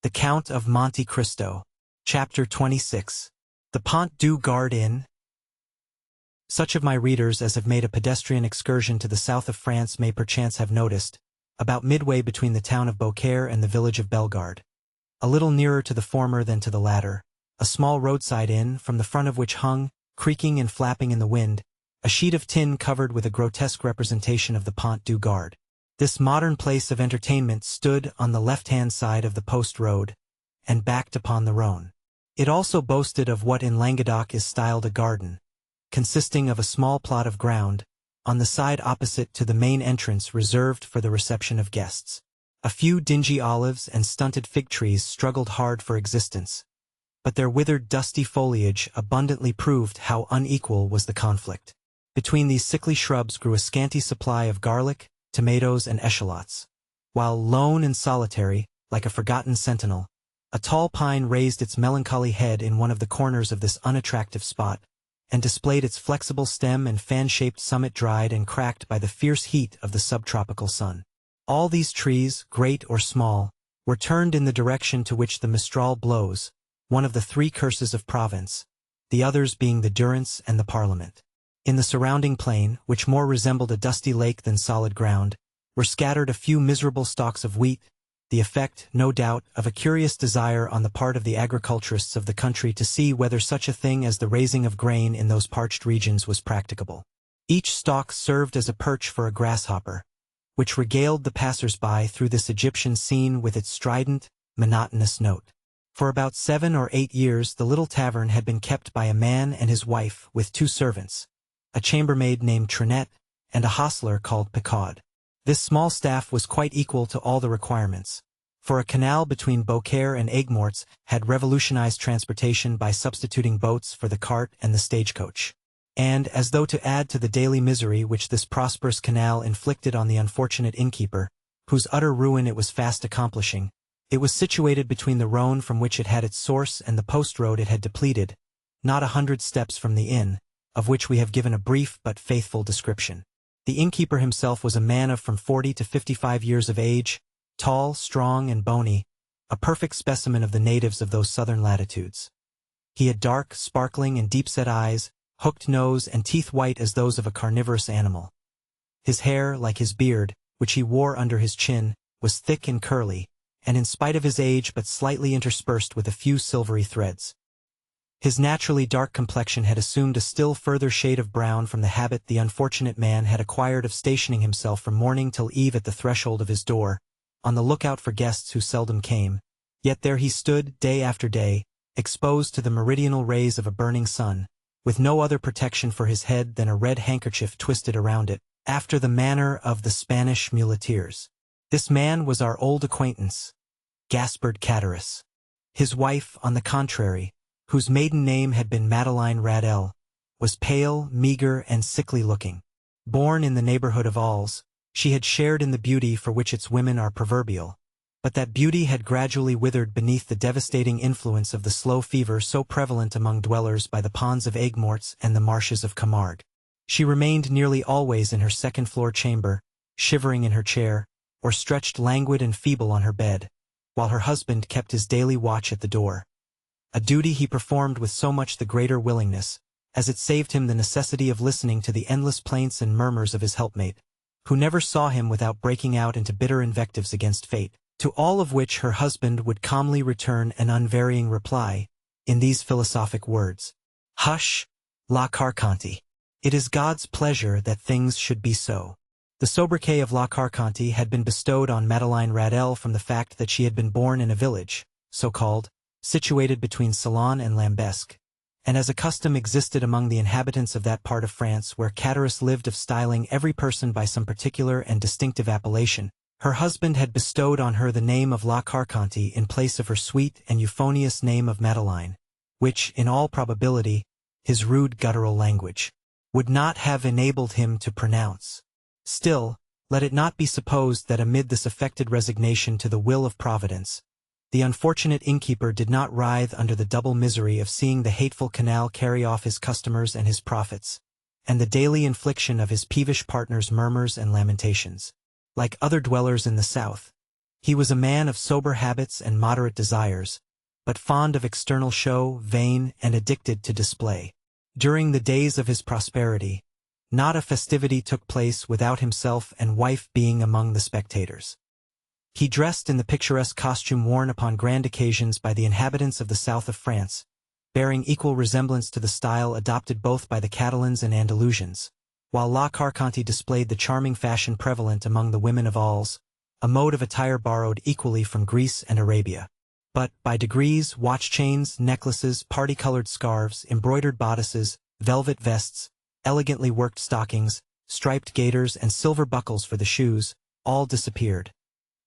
The Count of Monte Cristo. Chapter 26. The Pont du Gard Inn. Such of my readers as have made a pedestrian excursion to the south of France may perchance have noticed, about midway between the town of Beaucaire and the village of Bellegarde, a little nearer to the former than to the latter, a small roadside inn, from the front of which hung, creaking and flapping in the wind, a sheet of tin covered with a grotesque representation of the Pont du Gard. This modern place of entertainment stood on the left-hand side of the post road, and backed upon the Rhône. It also boasted of what in Languedoc is styled a garden, consisting of a small plot of ground, on the side opposite to the main entrance reserved for the reception of guests. A few dingy olives and stunted fig trees struggled hard for existence, but their withered dusty foliage abundantly proved how unequal was the conflict. Between these sickly shrubs grew a scanty supply of garlic, tomatoes, and eschalots, while lone and solitary, like a forgotten sentinel, a tall pine raised its melancholy head in one of the corners of this unattractive spot, and displayed its flexible stem and fan-shaped summit dried and cracked by the fierce heat of the subtropical sun. All these trees, great or small, were turned in the direction to which the Mistral blows, one of the three curses of Provence, the others being the Durance and the Parliament. In the surrounding plain, which more resembled a dusty lake than solid ground, were scattered a few miserable stalks of wheat, the effect, no doubt, of a curious desire on the part of the agriculturists of the country to see whether such a thing as the raising of grain in those parched regions was practicable. Each stalk served as a perch for a grasshopper, which regaled the passers-by through this Egyptian scene with its strident, monotonous note. For about 7 or 8 years the little tavern had been kept by a man and his wife with 2 servants, a chambermaid named Trinette, and a hostler called Picard. This small staff was quite equal to all the requirements, for a canal between Beaucaire and Aigues-Mortes had revolutionized transportation by substituting boats for the cart and the stagecoach. And, as though to add to the daily misery which this prosperous canal inflicted on the unfortunate innkeeper, whose utter ruin it was fast accomplishing, it was situated between the Rhône from which it had its source and the post road it had depleted, not 100 steps from the inn, of which we have given a brief but faithful description. The innkeeper himself was a man of from 40 to 55 years of age, tall, strong, and bony, a perfect specimen of the natives of those southern latitudes. He had dark, sparkling, and deep-set eyes, hooked nose, and teeth white as those of a carnivorous animal. His hair, like his beard, which he wore under his chin, was thick and curly, and in spite of his age but slightly interspersed with a few silvery threads. His naturally dark complexion had assumed a still further shade of brown from the habit the unfortunate man had acquired of stationing himself from morning till eve at the threshold of his door, on the lookout for guests who seldom came. Yet there he stood, day after day, exposed to the meridional rays of a burning sun, with no other protection for his head than a red handkerchief twisted around it, after the manner of the Spanish muleteers. This man was our old acquaintance, Gaspard Cadaris. His wife, on the contrary, whose maiden name had been Madeleine Radel, was pale, meager, and sickly-looking. Born in the neighborhood of Alls, she had shared in the beauty for which its women are proverbial, but that beauty had gradually withered beneath the devastating influence of the slow fever so prevalent among dwellers by the ponds of Aigues-Mortes and the marshes of Camargue. She remained nearly always in her second-floor chamber, shivering in her chair, or stretched languid and feeble on her bed, while her husband kept his daily watch at the door. A duty he performed with so much the greater willingness, as it saved him the necessity of listening to the endless plaints and murmurs of his helpmate, who never saw him without breaking out into bitter invectives against fate, to all of which her husband would calmly return an unvarying reply, in these philosophic words: "Hush, La Carconte. It is God's pleasure that things should be so." The sobriquet of La Carconte had been bestowed on Madeleine Radel from the fact that she had been born in a village, so called, situated between Salon and Lambesc, and as a custom existed among the inhabitants of that part of France where Cadaris lived of styling every person by some particular and distinctive appellation, her husband had bestowed on her the name of La Carconte in place of her sweet and euphonious name of Madeleine, which, in all probability, his rude guttural language would not have enabled him to pronounce. Still, let it not be supposed that amid this affected resignation to the will of Providence, the unfortunate innkeeper did not writhe under the double misery of seeing the hateful canal carry off his customers and his profits, and the daily infliction of his peevish partner's murmurs and lamentations. Like other dwellers in the south, He was a man of sober habits and moderate desires, but fond of external show, vain, and addicted to display. During the days of his prosperity, not a festivity took place without himself and wife being among the spectators. He dressed in the picturesque costume worn upon grand occasions by the inhabitants of the south of France, bearing equal resemblance to the style adopted both by the Catalans and Andalusians, while La Carconte displayed the charming fashion prevalent among the women of Alsace, a mode of attire borrowed equally from Greece and Arabia. But, by degrees, watch chains, necklaces, party-colored scarves, embroidered bodices, velvet vests, elegantly worked stockings, striped gaiters, and silver buckles for the shoes, all disappeared.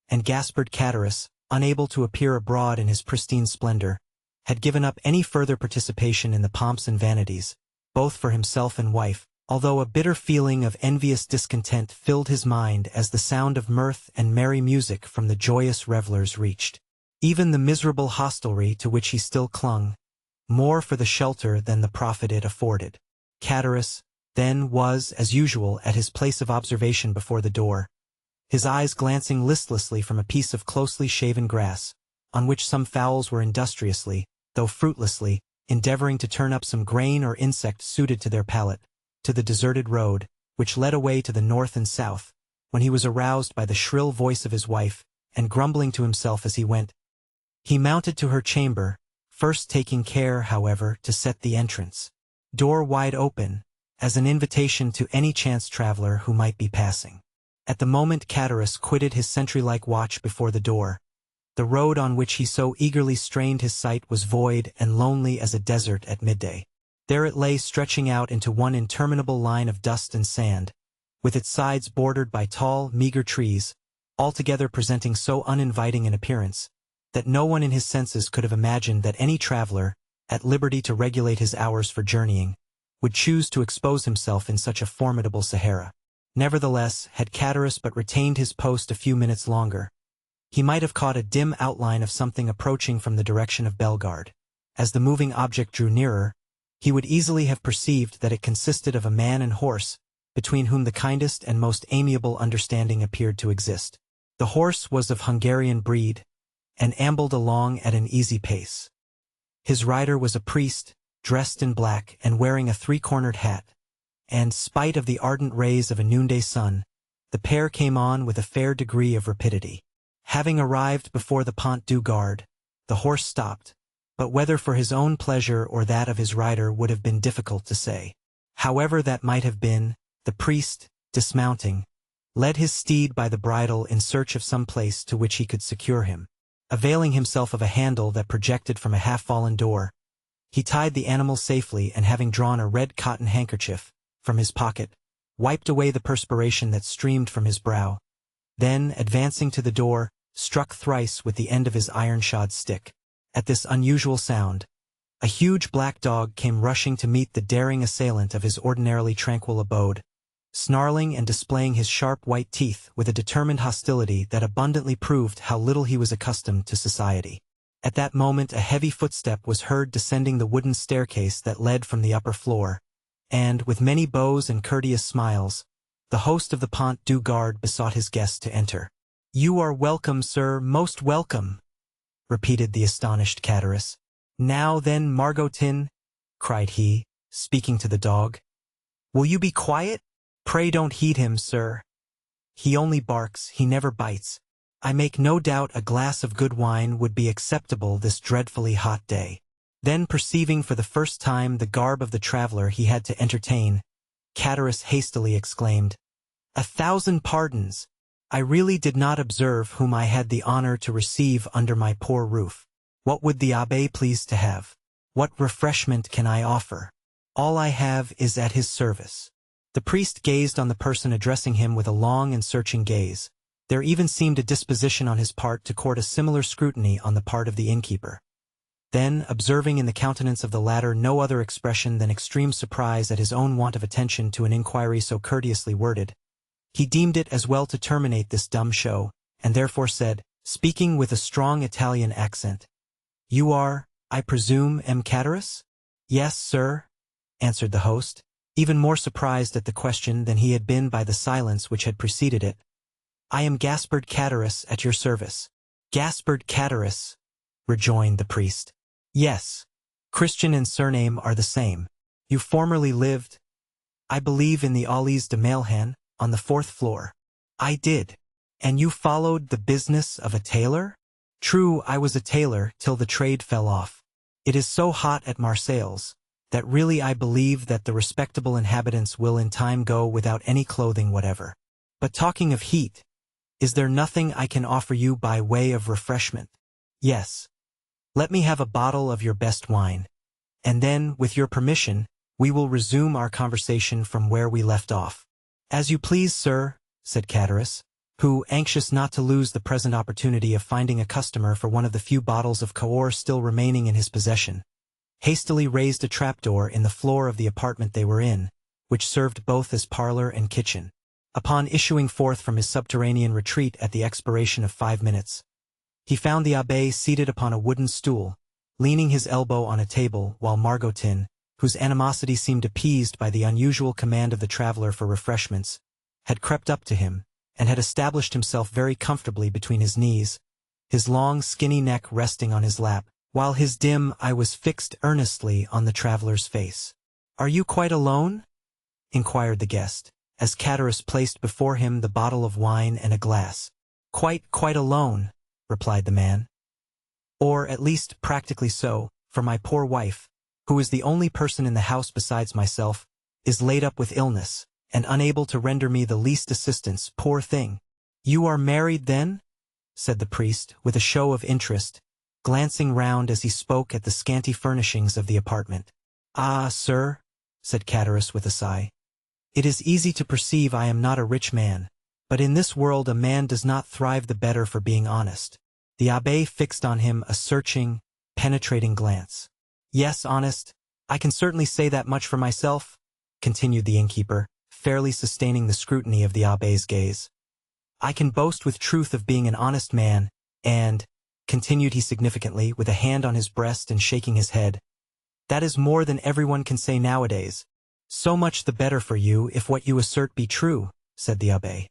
And Gaspard Cadaris, unable to appear abroad in his pristine splendor, had given up any further participation in the pomps and vanities, both for himself and wife, although a bitter feeling of envious discontent filled his mind as the sound of mirth and merry music from the joyous revelers reached even the miserable hostelry to which he still clung, more for the shelter than the profit it afforded. Cadaris, then, was, as usual, at his place of observation before the door, his eyes glancing listlessly from a piece of closely shaven grass, on which some fowls were industriously, though fruitlessly, endeavoring to turn up some grain or insect suited to their palate, to the deserted road, which led away to the north and south, when he was aroused by the shrill voice of his wife, and grumbling to himself as he went, he mounted to her chamber, first taking care, however, to set the entrance door wide open, as an invitation to any chance traveler who might be passing. At the moment Cadaris quitted his sentry-like watch before the door, the road on which he so eagerly strained his sight was void and lonely as a desert at midday. There it lay stretching out into one interminable line of dust and sand, with its sides bordered by tall, meager trees, altogether presenting so uninviting an appearance, that no one in his senses could have imagined that any traveler, at liberty to regulate his hours for journeying, would choose to expose himself in such a formidable Sahara. Nevertheless, had Cadaris but retained his post a few minutes longer, he might have caught a dim outline of something approaching from the direction of Bellegarde. As the moving object drew nearer, he would easily have perceived that it consisted of a man and horse, between whom the kindest and most amiable understanding appeared to exist. The horse was of Hungarian breed, and ambled along at an easy pace. His rider was a priest, dressed in black and wearing a three-cornered hat, and, spite of the ardent rays of a noonday sun, the pair came on with a fair degree of rapidity. Having arrived before the Pont du Gard, the horse stopped, but whether for his own pleasure or that of his rider would have been difficult to say. However that might have been, the priest, dismounting, led his steed by the bridle in search of some place to which he could secure him. Availing himself of a handle that projected from a half-fallen door, he tied the animal safely and, having drawn a red cotton handkerchief from his pocket, wiped away the perspiration that streamed from his brow. Then, advancing to the door, struck thrice with the end of his iron-shod stick. At this unusual sound, a huge black dog came rushing to meet the daring assailant of his ordinarily tranquil abode, snarling and displaying his sharp white teeth with a determined hostility that abundantly proved how little he was accustomed to society. At that moment a heavy footstep was heard descending the wooden staircase that led from the upper floor, and, with many bows and courteous smiles, the host of the Pont du Gard besought his guest to enter. "You are welcome, sir, most welcome," repeated the astonished Cadaris. "Now then, Margotin," cried he, speaking to the dog, "will you be quiet? Pray don't heed him, sir. He only barks, he never bites. I make no doubt a glass of good wine would be acceptable this dreadfully hot day." Then, perceiving for the first time the garb of the traveler he had to entertain, Cadaris hastily exclaimed, "1,000 pardons! I really did not observe whom I had the honor to receive under my poor roof. What would the abbé please to have? What refreshment can I offer? All I have is at his service." The priest gazed on the person addressing him with a long and searching gaze. There even seemed a disposition on his part to court a similar scrutiny on the part of the innkeeper. Then, observing in the countenance of the latter no other expression than extreme surprise at his own want of attention to an inquiry so courteously worded, he deemed it as well to terminate this dumb show, and therefore said, speaking with a strong Italian accent, "You are, I presume, M. Cadaris?" "Yes, sir," answered the host, even more surprised at the question than he had been by the silence which had preceded it. I am Gaspard Cadaris at your service. Gaspard Cadaris, rejoined the priest. Yes. Christian and surname are the same. You formerly lived, I believe, in the Allées de Mailhan, on the 4th floor. I did. And you followed the business of a tailor? True, I was a tailor till the trade fell off. It is so hot at Marseilles that really I believe that the respectable inhabitants will in time go without any clothing whatever. But talking of heat, is there nothing I can offer you by way of refreshment? Yes. Let me have a bottle of your best wine, and then, with your permission, we will resume our conversation from where we left off. As you please, sir, said Cadaris, who, anxious not to lose the present opportunity of finding a customer for one of the few bottles of Cahors still remaining in his possession, hastily raised a trapdoor in the floor of the apartment they were in, which served both as parlor and kitchen. Upon issuing forth from his subterranean retreat at the expiration of 5 minutes, he found the abbé seated upon a wooden stool, leaning his elbow on a table, while Margotin, whose animosity seemed appeased by the unusual command of the traveler for refreshments, had crept up to him, and had established himself very comfortably between his knees, his long skinny neck resting on his lap, while his dim eye was fixed earnestly on the traveler's face. "Are you quite alone?" inquired the guest, as Cadaris placed before him the bottle of wine and a glass. Quite alone," replied the man. "Or, at least, practically so, for my poor wife, who is the only person in the house besides myself, is laid up with illness, and unable to render me the least assistance, poor thing." "You are married, then?" said the priest, with a show of interest, glancing round as he spoke at the scanty furnishings of the apartment. "Ah, sir," said Cadaris with a sigh, "it is easy to perceive I am not a rich man, but in this world a man does not thrive the better for being honest." The abbé fixed on him a searching, penetrating glance. "Yes, honest, I can certainly say that much for myself," continued the innkeeper, fairly sustaining the scrutiny of the abbé's gaze. "I can boast with truth of being an honest man, and," continued he significantly, with a hand on his breast and shaking his head, "that is more than everyone can say nowadays." "So much the better for you if what you assert be true," said the abbé.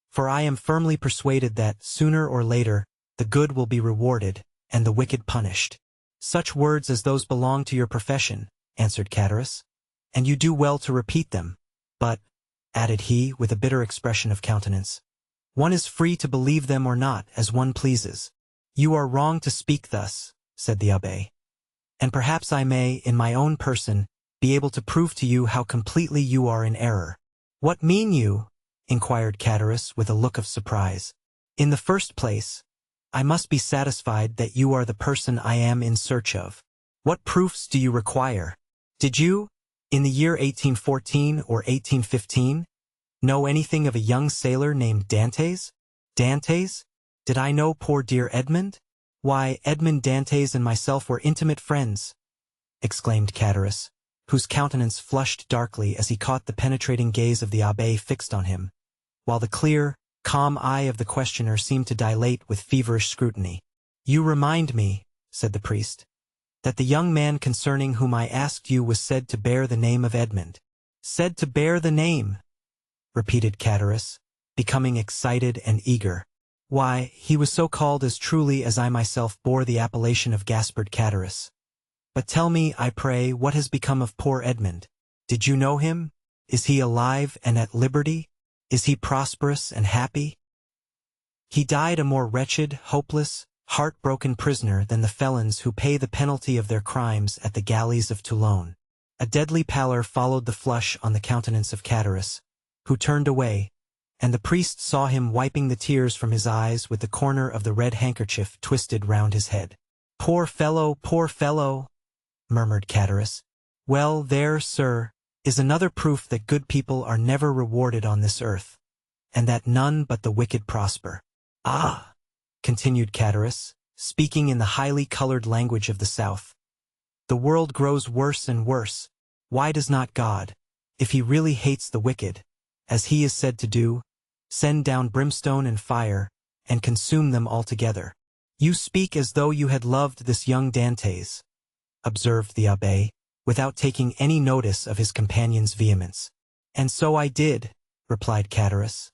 "For I am firmly persuaded that, sooner or later, the good will be rewarded, and the wicked punished." "Such words as those belong to your profession," answered Cadaris, "and you do well to repeat them. But," added he, with a bitter expression of countenance, "one is free to believe them or not, as one pleases." "You are wrong to speak thus," said the abbé. "And perhaps I may, in my own person, be able to prove to you how completely you are in error." "What mean you?" inquired Cadaris with a look of surprise. "In the first place, I must be satisfied that you are the person I am in search of. What proofs do you require? Did you, in the year 1814 or 1815, know anything of a young sailor named Dantes? Dantes? Did I know poor dear Edmond? Why, Edmond Dantes and myself were intimate friends," exclaimed Cadaris, whose countenance flushed darkly as he caught the penetrating gaze of the abbé fixed on him, while the clear, calm eye of the questioner seemed to dilate with feverish scrutiny. "You remind me," said the priest, "that the young man concerning whom I asked you was said to bear the name of Edmond." "Said to bear the name," repeated Cadaris, becoming excited and eager. "Why, he was so called as truly as I myself bore the appellation of Gaspard Cadaris. But tell me, I pray, what has become of poor Edmond? Did you know him? Is he alive and at liberty? Is he prosperous and happy?" "He died a more wretched, hopeless, heart-broken prisoner than the felons who pay the penalty of their crimes at the galleys of Toulon." A deadly pallor followed the flush on the countenance of Cadaris, who turned away, and the priest saw him wiping the tears from his eyes with the corner of the red handkerchief twisted round his head. Poor fellow," murmured Cadaris. "Well, there, sir, is another proof that good people are never rewarded on this earth, and that none but the wicked prosper." "Ah," continued Cadaris, speaking in the highly colored language of the South, "the world grows worse and worse. Why does not God, if he really hates the wicked, as he is said to do, send down brimstone and fire, and consume them altogether?" "You speak as though you had loved this young Dantes," observed the abbé, without taking any notice of his companion's vehemence. "And so I did," replied Cadaris.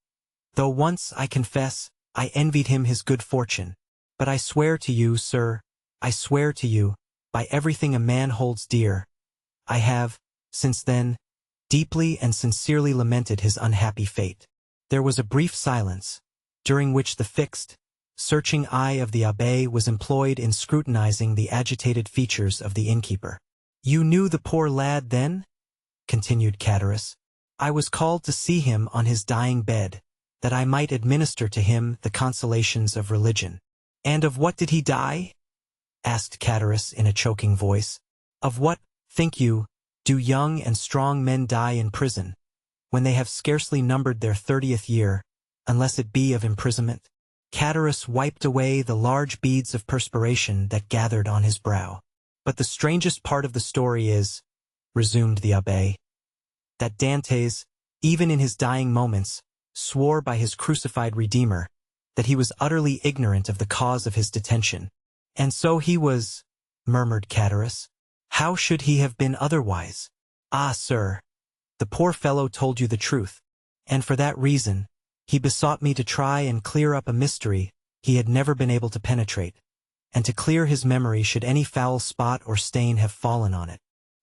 though once, I confess, I envied him his good fortune. But I swear to you, sir, I swear to you, by everything a man holds dear, I have, since then, deeply and sincerely lamented his unhappy fate." There was a brief silence, during which the fixed, searching eye of the abbé was employed in scrutinizing the agitated features of the innkeeper. "You knew the poor lad, then?" continued Chatteris. "I was called to see him on his dying bed, that I might administer to him the consolations of religion." "And of what did he die?" asked Chatteris in a choking voice. "Of what, think you, do young and strong men die in prison, when they have scarcely numbered their 30th year, unless it be of imprisonment?" Chatteris wiped away the large beads of perspiration that gathered on his brow. "But the strangest part of the story is," resumed the abbé, "that Dantes, even in his dying moments, swore by his crucified Redeemer that he was utterly ignorant of the cause of his detention." "And so he was," murmured Chatteris. "How should he have been otherwise?" "Ah, sir, the poor fellow told you the truth, and for that reason, he besought me to try and clear up a mystery he had never been able to penetrate, and to clear his memory should any foul spot or stain have fallen on it."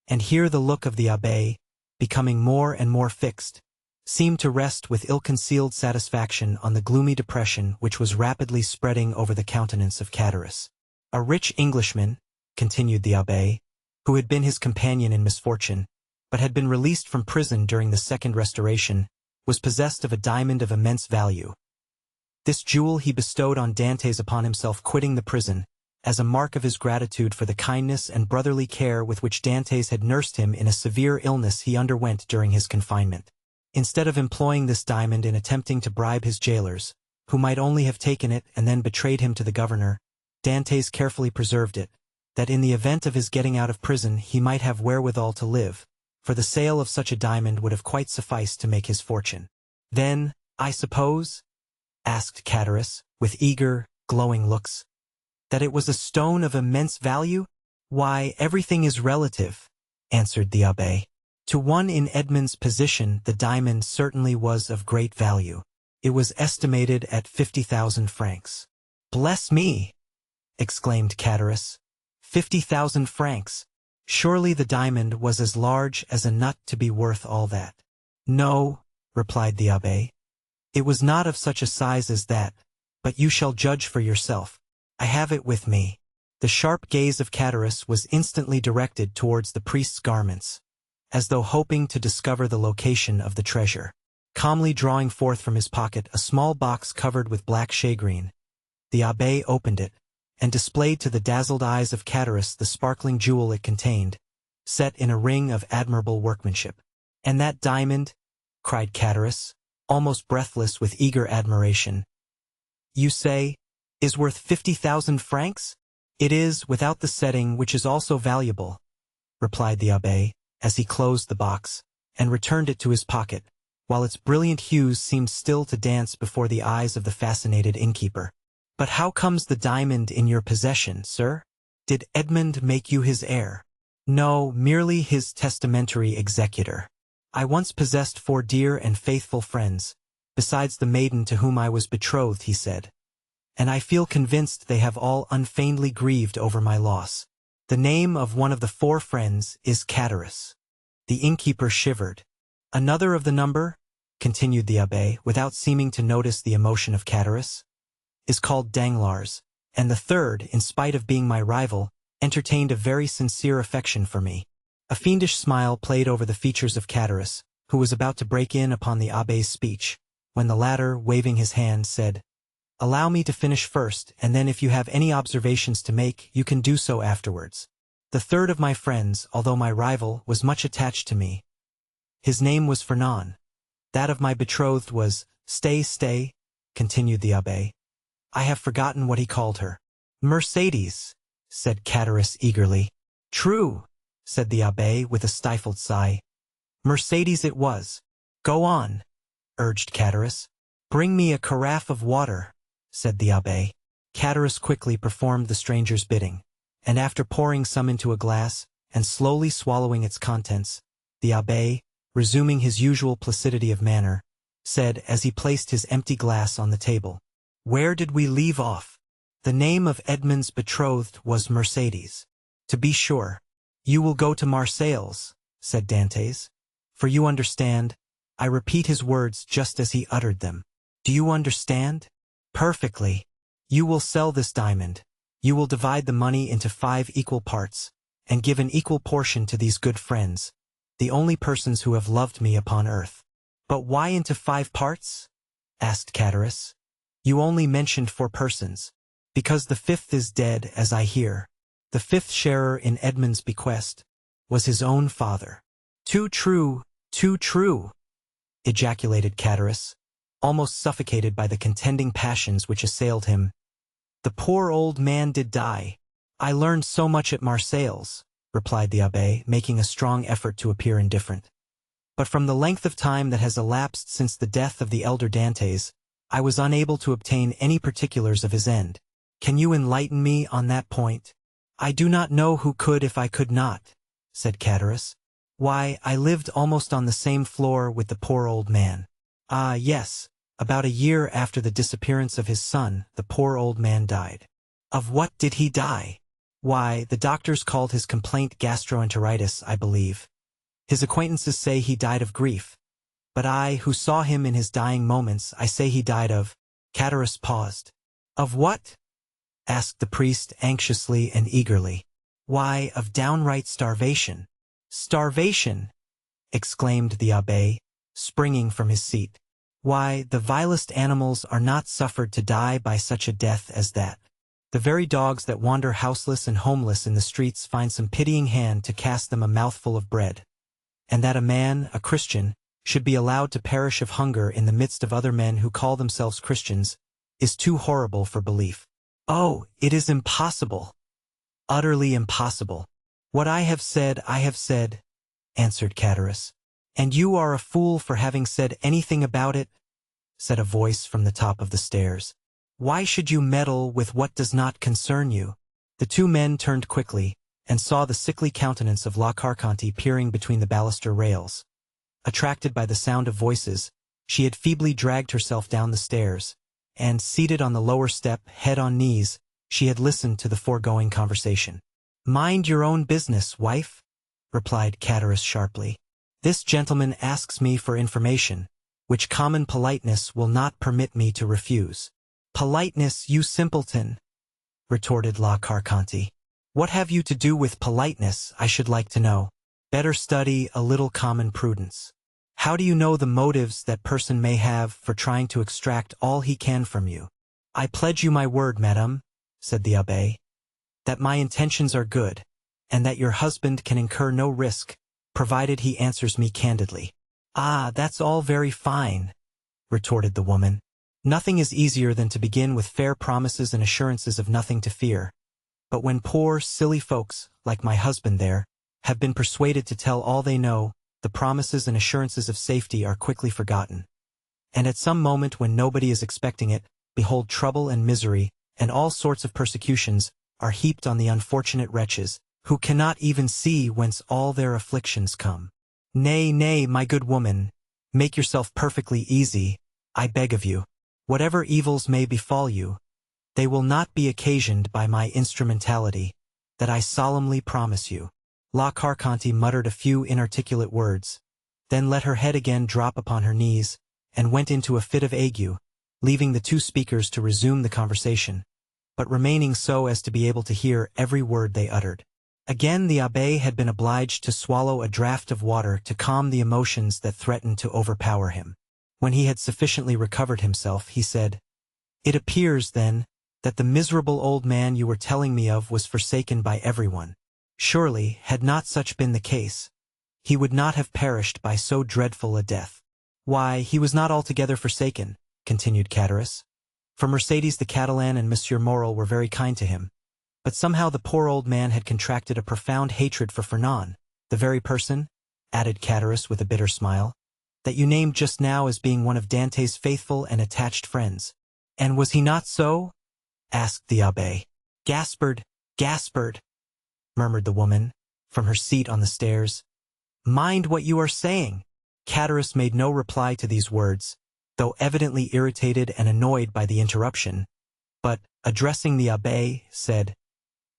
And here the look of the abbé, becoming more and more fixed, seemed to rest with ill-concealed satisfaction on the gloomy depression which was rapidly spreading over the countenance of Chatteris. "A rich Englishman," continued the abbé, "who had been his companion in misfortune, but had been released from prison during the Second Restoration, was possessed of a diamond of immense value. This jewel he bestowed on Dantes upon himself quitting the prison, as a mark of his gratitude for the kindness and brotherly care with which Dantes had nursed him in a severe illness he underwent during his confinement. Instead of employing this diamond in attempting to bribe his jailers, who might only have taken it and then betrayed him to the governor, Dantes carefully preserved it, that in the event of his getting out of prison he might have wherewithal to live, for the sale of such a diamond would have quite sufficed to make his fortune." "Then, I suppose," asked Chatteris, with eager, glowing looks, "that it was a stone of immense value?" "Why, everything is relative," answered the abbé. "To one in Edmund's position the diamond certainly was of great value. It was estimated at 50,000 francs. "Bless me!" exclaimed Chatteris. 50,000 francs! Surely the diamond was as large as a nut to be worth all that. "No," replied the abbé. "It was not of such a size as that, but you shall judge for yourself. I have it with me." The sharp gaze of Chatteris was instantly directed towards the priest's garments, as though hoping to discover the location of the treasure. Calmly drawing forth from his pocket a small box covered with black shagreen, the abbé opened it, and displayed to the dazzled eyes of Chatteris the sparkling jewel it contained, set in a ring of admirable workmanship. "And that diamond," cried Chatteris, almost breathless with eager admiration, "you say, is worth 50,000 francs? "It is, without the setting, which is also valuable," replied the abbé, as he closed the box, and returned it to his pocket, while its brilliant hues seemed still to dance before the eyes of the fascinated innkeeper. "But how comes the diamond in your possession, sir? Did Edmund make you his heir?" "No, merely his testamentary executor. I once possessed 4 dear and faithful friends, besides the maiden to whom I was betrothed," he said, "and I feel convinced they have all unfeignedly grieved over my loss. The name of one of the 4 friends is Chatteris." The innkeeper shivered. "Another of the number," continued the abbé, without seeming to notice the emotion of Chatteris, "is called Danglars, and the 3rd, in spite of being my rival, entertained a very sincere affection for me." A fiendish smile played over the features of Chatteris, who was about to break in upon the abbé's speech, when the latter, waving his hand, said, "Allow me to finish first, and then if you have any observations to make, you can do so afterwards. The 3rd of my friends, although my rival, was much attached to me. His name was Fernand. That of my betrothed was, stay, continued the abbé. I have forgotten what he called her. Mercedes, said Chatteris eagerly. True, said the abbé with a stifled sigh. Mercedes it was. Go on, urged Chatteris. Bring me a carafe of water, said the abbé. Chatteris quickly performed the stranger's bidding, and after pouring some into a glass, and slowly swallowing its contents, the abbé, resuming his usual placidity of manner, said as he placed his empty glass on the table. Where did we leave off? The name of Edmund's betrothed was Mercedes. To be sure. You will go to Marseilles, said Dantes. For you understand, I repeat his words just as he uttered them. Do you understand? Perfectly. You will sell this diamond. You will divide the money into 5 equal parts, and give an equal portion to these good friends, the only persons who have loved me upon earth. But why into 5 parts? Asked Chatteris. You only mentioned 4 persons. Because the 5th is dead, as I hear. The 5th sharer in Edmund's bequest was his own father. Too true, ejaculated Chatteris, almost suffocated by the contending passions which assailed him. The poor old man did die. I learned so much at Marseilles, replied the abbé, making a strong effort to appear indifferent. But from the length of time that has elapsed since the death of the elder Dantes, I was unable to obtain any particulars of his end. Can you enlighten me on that point? I do not know who could if I could not, said Chatteris. Why, I lived almost on the same floor with the poor old man. Ah, yes, about a year after the disappearance of his son, the poor old man died. Of what did he die? Why, the doctors called his complaint gastroenteritis, I believe. His acquaintances say he died of grief. But I, who saw him in his dying moments, I say he died of— Chatteris paused. Of what? Asked the priest anxiously and eagerly. Why, of downright starvation. Starvation! Exclaimed the abbé, springing from his seat. Why, the vilest animals are not suffered to die by such a death as that. The very dogs that wander houseless and homeless in the streets find some pitying hand to cast them a mouthful of bread. And that a man, a Christian, should be allowed to perish of hunger in the midst of other men who call themselves Christians, is too horrible for belief. Oh, it is impossible. Utterly impossible. What I have said, answered Chatteris. And you are a fool for having said anything about it, said a voice from the top of the stairs. Why should you meddle with what does not concern you? The 2 men turned quickly, and saw the sickly countenance of La Carconte peering between the baluster rails. Attracted by the sound of voices, she had feebly dragged herself down the stairs, and, seated on the lower step, head on knees, she had listened to the foregoing conversation. Mind your own business, wife, replied Chatteris sharply. This gentleman asks me for information, which common politeness will not permit me to refuse. Politeness, you simpleton, retorted La Carconte. What have you to do with politeness, I should like to know? Better study a little common prudence. How do you know the motives that person may have for trying to extract all he can from you? I pledge you my word, madame, said the abbé, that my intentions are good, and that your husband can incur no risk, provided he answers me candidly. Ah, that's all very fine, retorted the woman. Nothing is easier than to begin with fair promises and assurances of nothing to fear. But when poor, silly folks, like my husband there, have been persuaded to tell all they know, the promises and assurances of safety are quickly forgotten. And at some moment when nobody is expecting it, behold, trouble and misery, and all sorts of persecutions, are heaped on the unfortunate wretches, who cannot even see whence all their afflictions come. Nay, nay, my good woman, make yourself perfectly easy, I beg of you. Whatever evils may befall you, they will not be occasioned by my instrumentality, that I solemnly promise you. La Carconte muttered a few inarticulate words, then let her head again drop upon her knees, and went into a fit of ague, leaving the 2 speakers to resume the conversation, but remaining so as to be able to hear every word they uttered. Again the abbé had been obliged to swallow a draught of water to calm the emotions that threatened to overpower him. When he had sufficiently recovered himself, he said, It appears, then, that the miserable old man you were telling me of was forsaken by everyone. Surely, had not such been the case, he would not have perished by so dreadful a death. Why, he was not altogether forsaken, continued Chatteris. For Mercedes the Catalan and Monsieur Morel were very kind to him. But somehow the poor old man had contracted a profound hatred for Fernand, the very person, added Chatteris with a bitter smile, that you named just now as being one of Dante's faithful and attached friends. And was he not so? Asked the abbé. Gaspard, murmured the woman, from her seat on the stairs. Mind what you are saying. Chatteris made no reply to these words, though evidently irritated and annoyed by the interruption, but, addressing the abbé, said,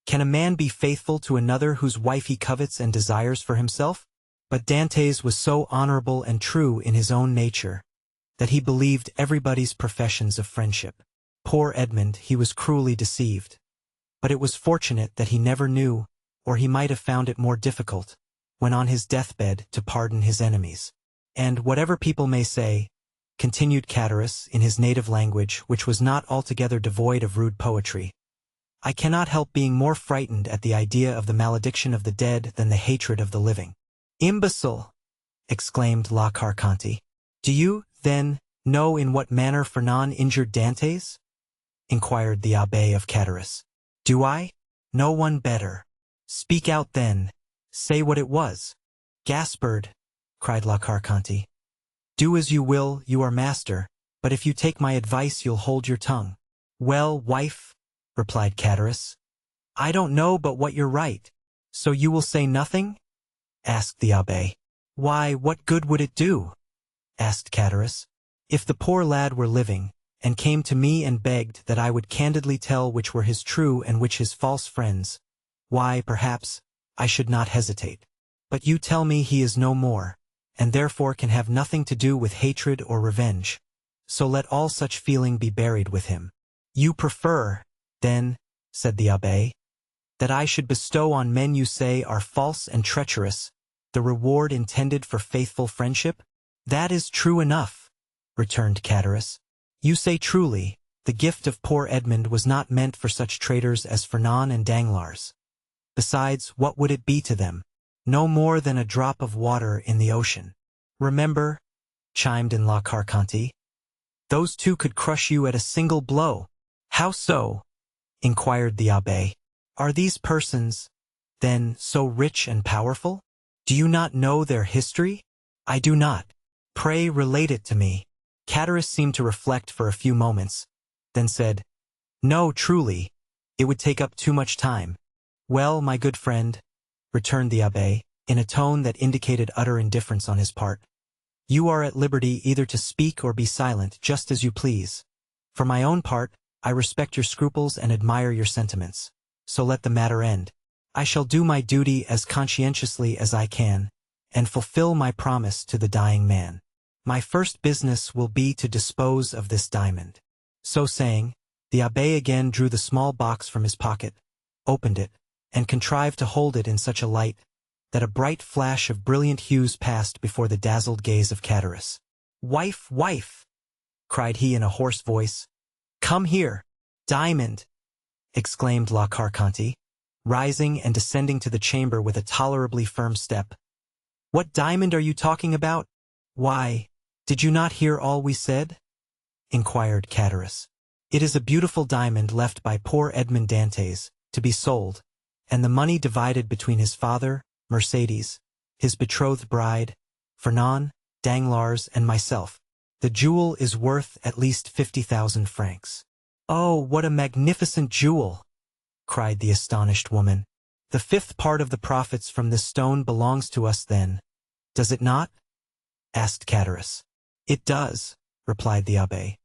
"Can a man be faithful to another whose wife he covets and desires for himself?" But Dantes was so honorable and true in his own nature, that he believed everybody's professions of friendship. Poor Edmund, he was cruelly deceived. But it was fortunate that he never knew, or he might have found it more difficult, when on his deathbed, to pardon his enemies. And whatever people may say, continued Chatteris in his native language, which was not altogether devoid of rude poetry, I cannot help being more frightened at the idea of the malediction of the dead than the hatred of the living. "Imbecile!" exclaimed La Carconte. "Do you, then, know in what manner Fernand injured Dantes?" inquired the abbé of Chatteris. "Do I? No one better. Speak out then. Say what it was." "Gaspard," cried La Carconte. "Do as you will, you are master, but if you take my advice you'll hold your tongue." "Well, wife," replied Chatteris, "I don't know but what you're right. So you will say nothing?" asked the abbé. "Why, what good would it do?" asked Chatteris. "If the poor lad were living, and came to me and begged that I would candidly tell which were his true and which his false friends, why, perhaps, I should not hesitate. But you tell me he is no more, and therefore can have nothing to do with hatred or revenge. So let all such feeling be buried with him. You prefer, then," said the abbé, "that I should bestow on men you say are false and treacherous the reward intended for faithful friendship?" "That is true enough," returned Chatteris. "You say truly, the gift of poor Edmund was not meant for such traitors as Fernand and Danglars. Besides, what would it be to them? No more than a drop of water in the ocean." "Remember," chimed in La Carconte, "those two could crush you at a single blow." "How so?" inquired the abbé. "Are these persons, then, so rich and powerful? Do you not know their history?" "I do not." "Pray relate it to me." Chatteris seemed to reflect for a few moments, then said, "No, truly, it would take up too much time." "Well, my good friend," returned the abbé, in a tone that indicated utter indifference on his part, "you are at liberty either to speak or be silent, just as you please. For my own part, I respect your scruples and admire your sentiments. So let the matter end. I shall do my duty as conscientiously as I can, and fulfill my promise to the dying man. My first business will be to dispose of this diamond." So saying, the abbé again drew the small box from his pocket, opened it, and contrived to hold it in such a light that a bright flash of brilliant hues passed before the dazzled gaze of Chatteris. "Wife, wife!" cried he in a hoarse voice. "Come here!" "Diamond!" exclaimed La Carconte, rising and descending to the chamber with a tolerably firm step. "What diamond are you talking about?" "Why, did you not hear all we said?" inquired Chatteris. "It is a beautiful diamond left by poor Edmond Dantes, to be sold, and the money divided between his father, Mercedes, his betrothed bride, Fernand, Danglars, and myself. The jewel is worth at least 50,000 francs. "Oh, what a magnificent jewel!" cried the astonished woman. "The fifth part of the profits from this stone belongs to us then, does it not?" asked Chatteris. "It does," replied the abbé,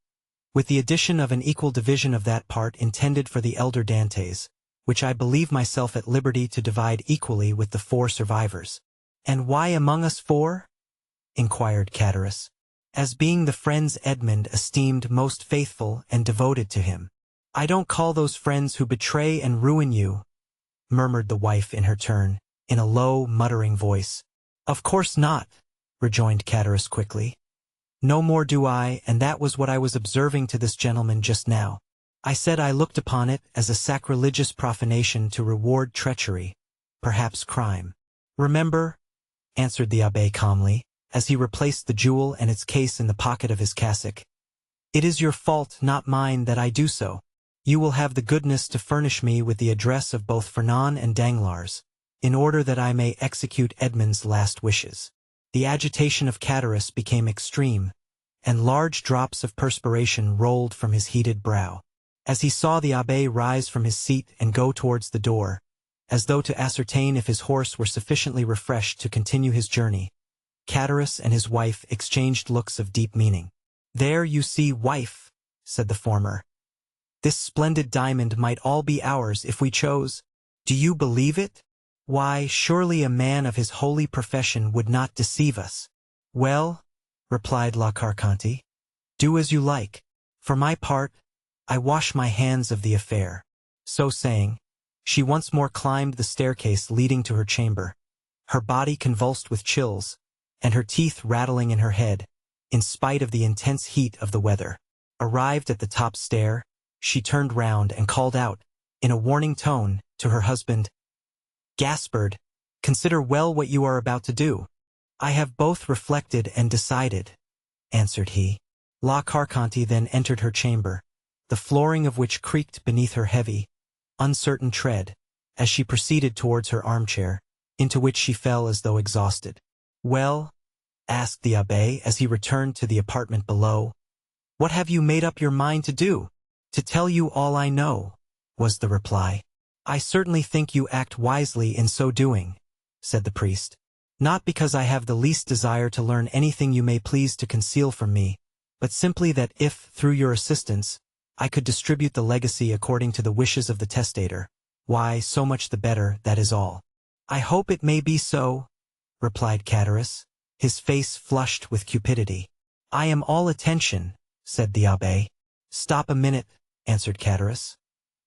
"with the addition of an equal division of that part intended for the elder Dantes, which I believe myself at liberty to divide equally with the 4 survivors." "And why among us 4?" inquired Chatteris. "As being the friends Edmund esteemed most faithful and devoted to him." "I don't call those friends who betray and ruin you," murmured the wife in her turn, in a low, muttering voice. "Of course not," rejoined Chatteris quickly. "No more do I, and that was what I was observing to this gentleman just now. I said I looked upon it as a sacrilegious profanation to reward treachery, perhaps crime." "Remember," answered the abbé calmly, as he replaced the jewel and its case in the pocket of his cassock, "it is your fault, not mine, that I do so. You will have the goodness to furnish me with the address of both Fernand and Danglars, in order that I may execute Edmund's last wishes." The agitation of Chatteris became extreme, and large drops of perspiration rolled from his heated brow. As he saw the abbé rise from his seat and go towards the door, as though to ascertain if his horse were sufficiently refreshed to continue his journey, Chatteris and his wife exchanged looks of deep meaning. "There you see, wife," said the former. "This splendid diamond might all be ours if we chose. Do you believe it? Why, surely a man of his holy profession would not deceive us." "Well," replied La Carconte, "do as you like. For my part, I wash my hands of the affair." So saying, she once more climbed the staircase leading to her chamber, her body convulsed with chills, and her teeth rattling in her head, in spite of the intense heat of the weather. Arrived at the top stair, she turned round and called out, in a warning tone, to her husband, "Gaspard, consider well what you are about to do." "I have both reflected and decided," answered he. La Carconte then entered her chamber, the flooring of which creaked beneath her heavy, uncertain tread, as she proceeded towards her armchair, into which she fell as though exhausted. "Well," asked the abbé as he returned to the apartment below, "what have you made up your mind to do?" "To tell you all I know," was the reply. "I certainly think you act wisely in so doing," said the priest. "Not because I have the least desire to learn anything you may please to conceal from me, but simply that if, through your assistance, I could distribute the legacy according to the wishes of the testator, why, so much the better, that is all." "I hope it may be so," replied Catullus, his face flushed with cupidity. "I am all attention," said the abbé. "Stop a minute," answered Catullus.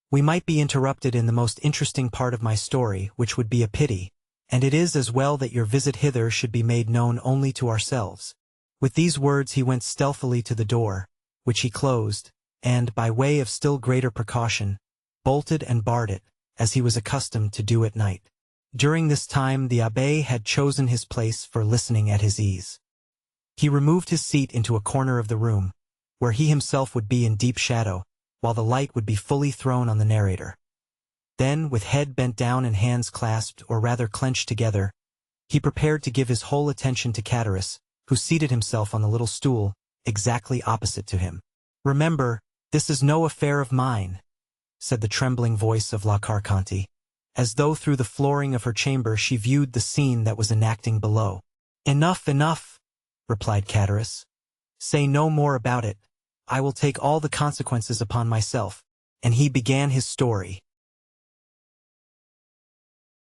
"We might be interrupted in the most interesting part of my story, which would be a pity, and it is as well that your visit hither should be made known only to ourselves." With these words he went stealthily to the door, which he closed, and, by way of still greater precaution, bolted and barred it, as he was accustomed to do at night. During this time the abbé had chosen his place for listening at his ease. He removed his seat into a corner of the room, where he himself would be in deep shadow, while the light would be fully thrown on the narrator. Then, with head bent down and hands clasped or rather clenched together, he prepared to give his whole attention to Catullus, who seated himself on the little stool, exactly opposite to him. "Remember, this is no affair of mine," said the trembling voice of La Carconte, as though through the flooring of her chamber she viewed the scene that was enacting below. "Enough, enough," replied Catullus. "Say no more about it. I will take all the consequences upon myself." And he began his story.